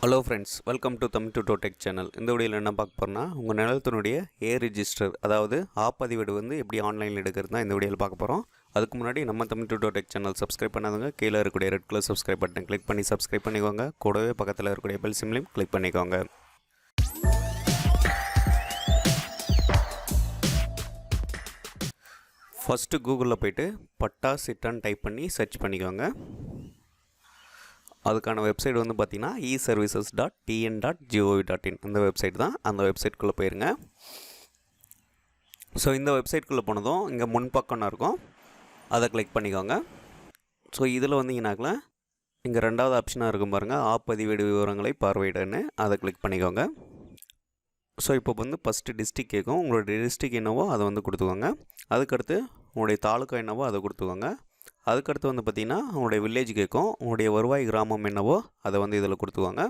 Hello friends, welcome to Tamil Nadu tech channel. இந்த வீடியோவில் என்ன பார்க்க போகிறோம்னா, உங்கள் நிலத்தினுடைய ரிஜிஸ்டர் அதாவது ஆப்பதிவேடு எப்படி ஆன்லைனில் எடுக்கிறது தான் இந்த வீடியோவில் பார்க்க போகிறோம். அதுக்கு முன்னாடி நம்ம தமிழ்நாடு டெக் சேனல் சப்ஸ்கிரைப் பண்ணாதவங்க கீழே இருக்கக்கூடிய red colour subscribe button click பண்ணி சப்ஸ்கிரைப் பண்ணிக்கோங்க. கூடவே பக்கத்தில் இருக்கக்கூடிய பெல் சிம்லையும் கிளிக் பண்ணிக்கோங்க. ஃபஸ்ட்டு கூகுளில் போய்ட்டு பட்டா சிட்டான்னு டைப் பண்ணி சர்ச் பண்ணிக்கோங்க. அதுக்கான வெப்சைட் பார்த்திங்கன்னா eservices.tn.gov.in இந்த வெப்சைட் தான். அந்த வெப்சைட்குள்ளே போயிருங்க. ஸோ இந்த வெப்சைட்குள்ளே போனதும் இங்கே முன்பக்கம்னு இருக்கும், அதை கிளிக் பண்ணிக்கோங்க. ஸோ இதில் வந்தீங்கன்னாக்கல இங்கே ரெண்டாவது ஆப்ஷனாக இருக்கும் பாருங்கள், ஆப்பதிவேடு விவரங்களை பார்வையிடன்னு, அதை கிளிக் பண்ணிக்கோங்க. ஸோ இப்போ ஃபஸ்ட்டு டிஸ்ட்ரிக் கேட்கும். உங்களுடைய டிஸ்ட்ரிக் என்னவோ அதை கொடுத்துக்கோங்க. அதுக்கடுத்து உங்களுடைய தாலுக்கா என்னவோ அதை கொடுத்துக்கோங்க. அதுக்கடுத்து பார்த்திங்கன்னா உங்களுடைய வில்லேஜ் கேட்கும். உங்களுடைய வருவாய் கிராமம் என்னவோ அதை இதில் கொடுத்துக்கோங்க.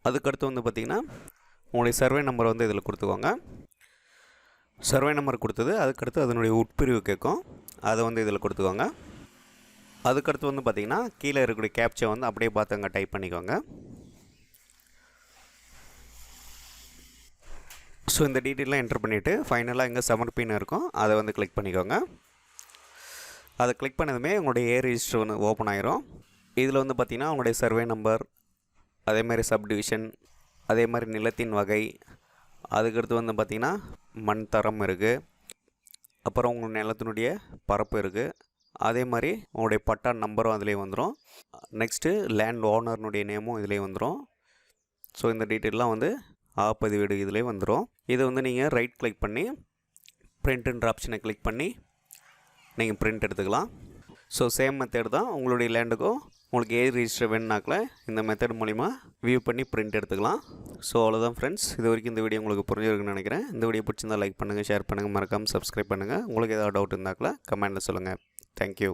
அதுக்கடுத்து பார்த்திங்கன்னா உங்களுடைய சர்வே நம்பர் இதில் கொடுத்துக்கோங்க. சர்வே நம்பர் கொடுத்தது அதுக்கடுத்து அதனுடைய உட்பிரிவு கேட்கும், அதை இதில் கொடுத்துக்கோங்க. அதுக்கடுத்து பார்த்திங்கன்னா கீழே இருக்கக்கூடிய கேப்ச்சை அப்படியே பார்த்து அங்கே டைப் பண்ணிக்கோங்க. ஸோ இந்த டீட்டெயிலாம் என்டர் பண்ணிவிட்டு ஃபைனலாக இங்கே சமர்ப்பின்னு இருக்கும், அதை கிளிக் பண்ணிக்கோங்க. அதை கிளிக் பண்ணதுமே உங்களுடைய ரிஜிஸ்டர் ஓப்பன் ஆயிரும். இதில் பார்த்திங்கன்னா உங்களுடைய சர்வே நம்பர், அதே மாதிரி சப்டிவிஷன், அதே மாதிரி நிலத்தின் வகை, அதுக்கடுத்து பார்த்திங்கன்னா மண் தரம் இருக்குது, அப்புறம் உங்கள் நிலத்தினுடைய பரப்பு இருக்குது, அதே மாதிரி உங்களுடைய பட்டா நம்பரும் அதிலே வந்துடும். நெக்ஸ்ட்டு லேண்ட் ஓனர்னுடைய நேமும் இதிலே வந்துடும். ஸோ இந்த டீட்டெயிலாம் ஆப்பதிவேடு இதிலே வந்துடும். இதை நீங்கள் ரைட் கிளிக் பண்ணி பிரிண்ட்ன்ற ஆப்ஷனை கிளிக் பண்ணி நீங்கள் பிரிண்ட் எடுத்துக்கலாம். ஸோ சேம் மெத்தட் தான் உங்களுடைய லேண்டுக்கும். உங்களுக்கு ரிஜிஸ்டர் வேணுனாக்கில் இந்த மெத்தட் மூலிமா வியூ பண்ணி பிரிண்ட் எடுத்துக்கலாம். ஸோ அவ்வளோதான் ஃப்ரெண்ட்ஸ். இது வரைக்கும் இந்த வீடியோ உங்களுக்கு புரிஞ்சிருக்குன்னு நினைக்கிறேன். இந்த வீடியோ பிடிச்சிருந்தால் லைக் பண்ணுங்கள், ஷேர் பண்ணுங்கள், மறக்காமல் சப்ஸ்கிரைப் பண்ணுங்கள். உங்களுக்கு ஏதாவது டவுட் இருந்தாக்கில் கமெண்ட்டில் சொல்லுங்கள். தேங்க்யூ.